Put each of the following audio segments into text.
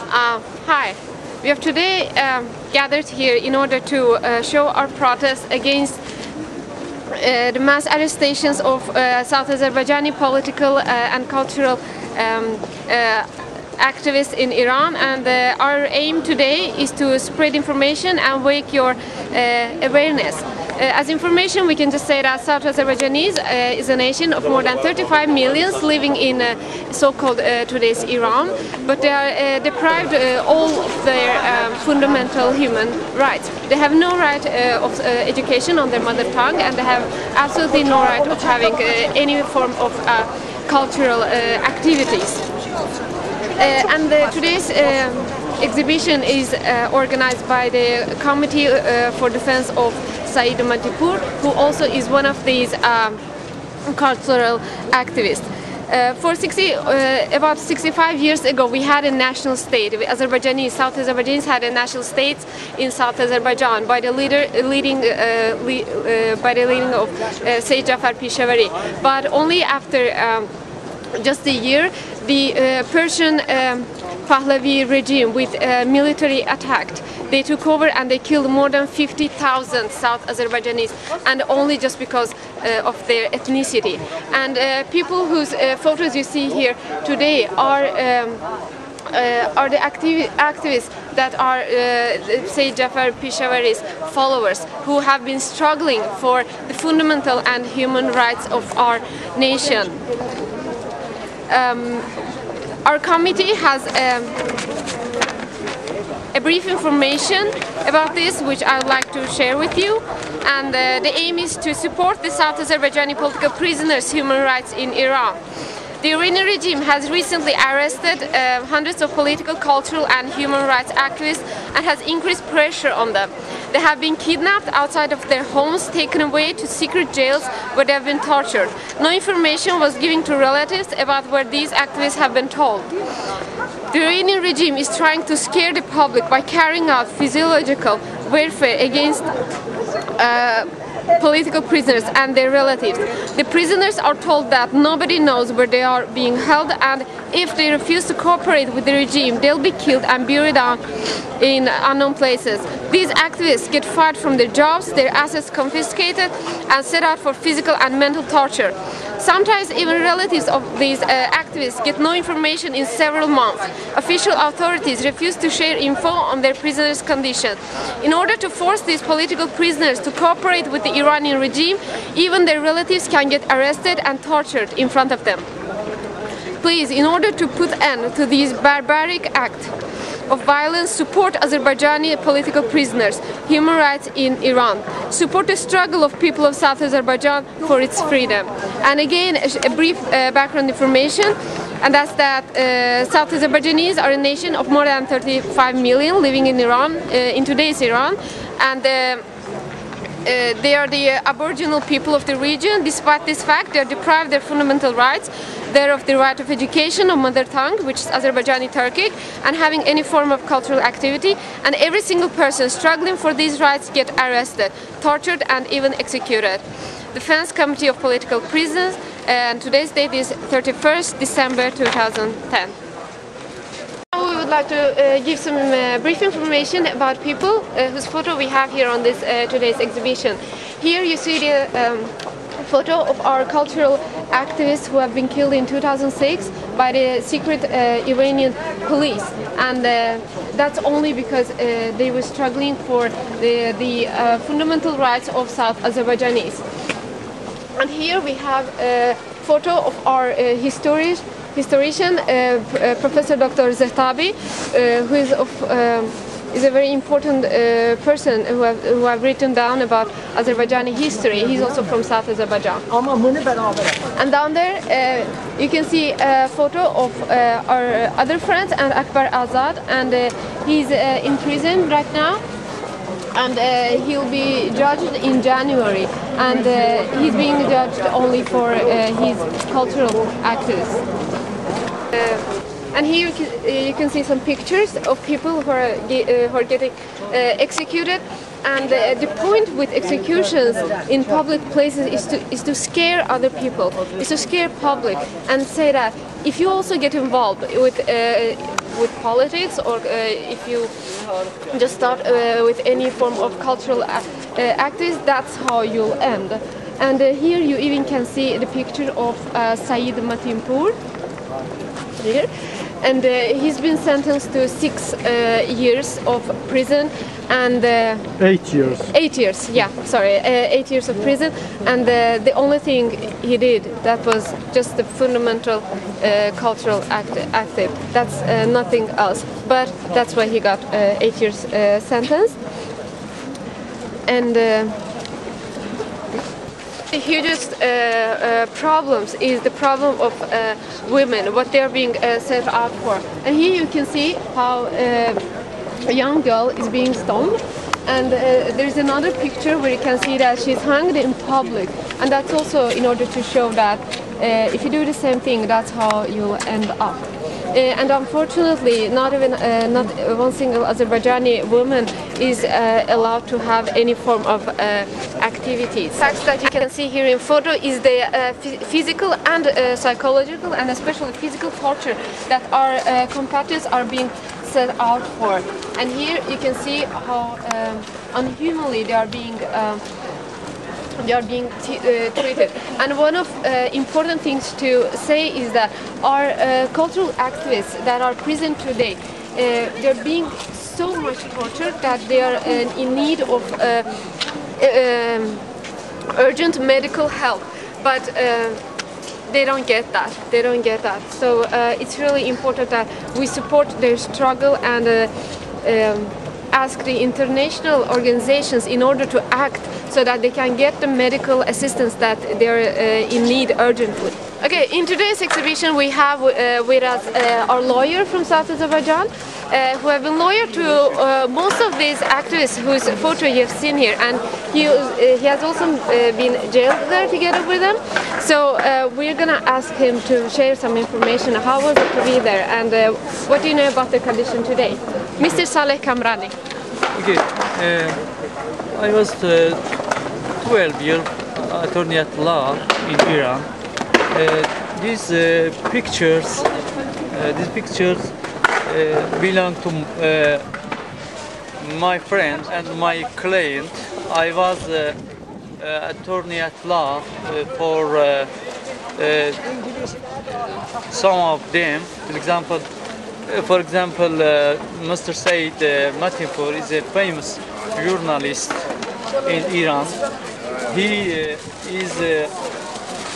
Hi, we have today gathered here in order to show our protest against the mass arrestations of South Azerbaijani political and cultural activists in Iran, and our aim today is to spread information and wake your awareness. As information, we can just say that South Azerbaijanis is a nation of more than 35 million living in so-called today's Iran, but they are deprived all of their fundamental human rights. They have no right of education on their mother tongue, and they have absolutely no right of having any form of cultural activities. Today's exhibition is organized by the Committee for Defense of Said Matipur, who also is one of these cultural activists. About 65 years ago, we had a national state. South Azerbaijanis had a national state in South Azerbaijan by the leading of Said Jafar Pishavari. But only after just a year, the Persian Pahlavi regime with military attacked. They took over and they killed more than 50,000 South Azerbaijanis, and only just because of their ethnicity. And people whose photos you see here today are the activists that are Said Jafar Pishavari's followers, who have been struggling for the fundamental and human rights of our nation. Our committee has a brief information about this, which I would like to share with you. And the aim is to support the South Azerbaijani political prisoners' human rights in Iran. The Iranian regime has recently arrested hundreds of political, cultural and human rights activists and has increased pressure on them. They have been kidnapped outside of their homes, taken away to secret jails where they have been tortured. No information was given to relatives about where these activists have been told. The Iranian regime is trying to scare the public by carrying out physiological warfare against political prisoners and their relatives. The prisoners are told that nobody knows where they are being held, and if they refuse to cooperate with the regime, they'll be killed and buried down in unknown places. These activists get fired from their jobs, their assets confiscated, and set out for physical and mental torture. Sometimes even relatives of these activists get no information in several months. Official authorities refuse to share info on their prisoners' condition. In order to force these political prisoners to cooperate with the Iranian regime, even their relatives can get arrested and tortured in front of them. Please, in order to put an end to these barbaric acts of violence, support Azerbaijani political prisoners, human rights in Iran. Support the struggle of people of South Azerbaijan for its freedom. And again, a brief background information, and that's that South Azerbaijanis are a nation of more than 35 million living in Iran, in today's Iran, and they are the aboriginal people of the region. Despite this fact, they are deprived of their fundamental rights. They're of the right of education on mother tongue, which is Azerbaijani Turkic, and having any form of cultural activity. And every single person struggling for these rights get arrested, tortured, and even executed. Defense Committee of Political Prisoners, and today's date is 31st December 2010. We would like to give some brief information about people whose photo we have here on this today's exhibition. Here you see the photo of our cultural activists who have been killed in 2006 by the secret Iranian police, and that's only because they were struggling for the fundamental rights of South Azerbaijanis. And here we have a photo of our historian, Professor Dr. Zehtabi, who is a very important person who have written down about Azerbaijani history. He's also from South Azerbaijan. And down there you can see a photo of our other friend, and Akbar Azad, and he's in prison right now, and he'll be judged in January, and he's being judged only for his cultural activism. And here you can see some pictures of people who are getting executed. And the point with executions in public places is to scare other people, is to scare public and say that if you also get involved with with politics, or if you just start with any form of cultural activities, that's how you'll end. And here you even can see the picture of Saeed Matinpour here. And he's been sentenced to 6 years of prison and 8 years. 8 years, yeah, sorry, 8 years of prison. And the only thing he did, that was just the fundamental cultural active. That's nothing else. But that's why he got 8 years sentence. And the hugest problems is the problem of women, what they're being set out for. And here you can see how a young girl is being stoned. And there's another picture where you can see that she's hanged in public. And that's also in order to show that if you do the same thing, that's how you'll end up. And unfortunately, not one single Azerbaijani woman is allowed to have any form of activities. Facts that you can see here in photo is the physical and psychological, and especially physical torture that our compatriots are being set out for. And here you can see how unhumanly they are being treated. And one of important things to say is that our cultural activists that are present today, they're being so much tortured that they are in need of urgent medical help, but they don't get that. They don't get that. So it's really important that we support their struggle and ask the international organizations in order to act so that they can get the medical assistance that they're in need urgently. Okay, in today's exhibition we have with us our lawyer from South Azerbaijan, who have been lawyer to most of these activists whose photo you have seen here, and he has also been jailed there together with them. So we're gonna ask him to share some information. How was it to be there, and what do you know about the condition today? Mr. Saleh Kamrani. Okay, I was 12-year attorney at law in Iran. These pictures belong to my friend and my client. I was attorney at law for some of them. For example, Mr. Saeed Matinpour is a famous journalist in Iran. He is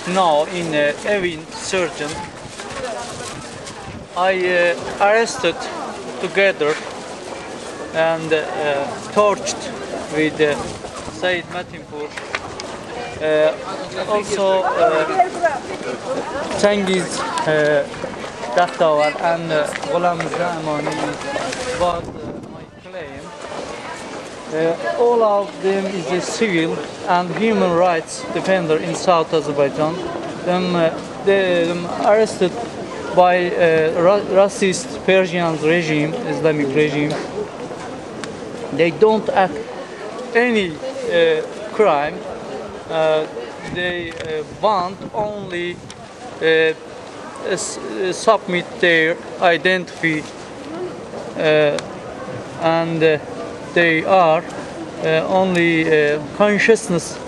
now in Evin surgeon. I arrested together and tortured with Saeed Matinpour. Also Cengiz Daftavar and Ghulam Zamani was my claim. All of them is a civil and human rights defender in South Azerbaijan. They arrested by racist Persian regime, Islamic regime. They don't act any crime. They want only submit their identity, and they are only consciousness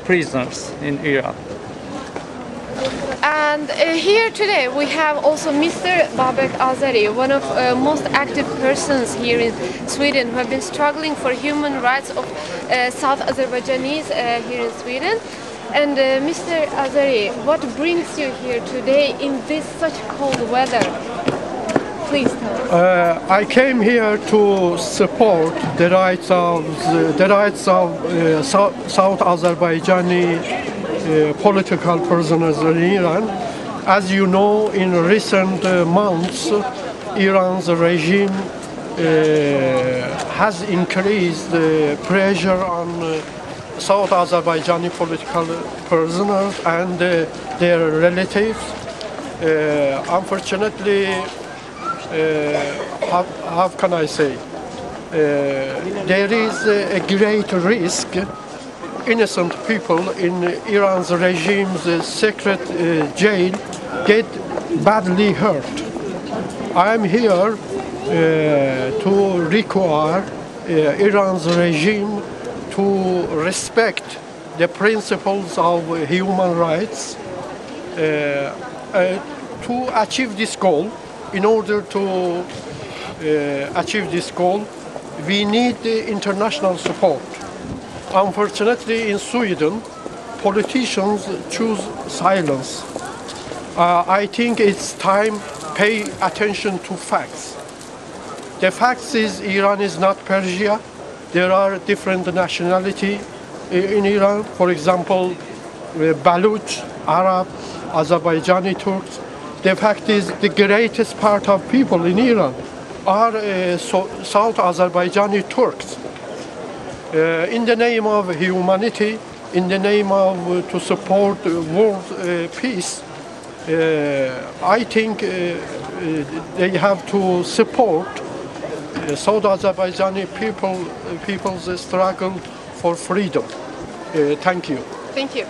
prisoners in Iran. And here today we have also Mr. Babek Azeri, one of most active persons here in Sweden who have been struggling for human rights of South Azerbaijanis here in Sweden. And Mr. Azeri, what brings you here today in this such cold weather? Please tell us. I came here to support the rights of South Azerbaijani political prisoners in Iran. As you know, in recent months, Iran's regime has increased the pressure on South Azerbaijani political prisoners and their relatives. Unfortunately, how can I say? There is a great risk innocent people in Iran's regime's secret jail get badly hurt. I am here to require Iran's regime to respect the principles of human rights to achieve this goal. In order to achieve this goal, we need international support. Unfortunately, in Sweden, politicians choose silence. I think it's time pay attention to facts. The facts is Iran is not Persia. There are different nationality in Iran. For example, Baluch, Arab, Azerbaijani Turks. The fact is the greatest part of people in Iran are South Azerbaijani Turks. In the name of humanity, in the name of to support world peace, I think they have to support South Azerbaijani people's struggle for freedom. Thank you. Thank you.